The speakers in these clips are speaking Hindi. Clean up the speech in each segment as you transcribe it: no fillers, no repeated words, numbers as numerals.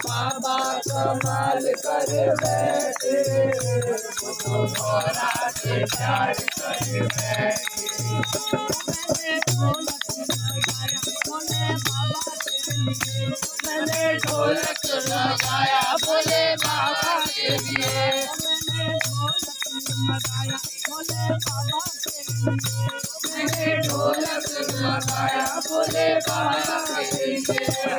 बाबा कमाल कर बैठे, भोला से प्यार कर बैठे। मैंने ढोलक लगाया भोले बाबा के लिए, मैंने ढोलक लगाया भोले बाबा के लिए,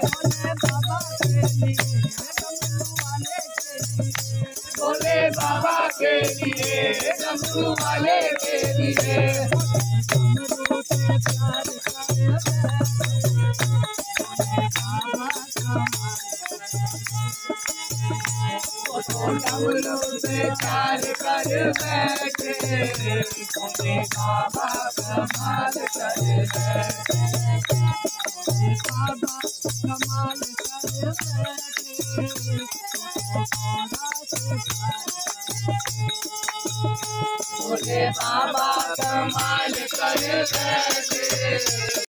भोले बाबा के लिए, डमरू वाले के लिए। डमरू से प्यार कर बैठे, भोले बाबा कमाल कर बैठे, बाबा कमाल कर बैठे, भोले बाबा कमाल कर बैठे।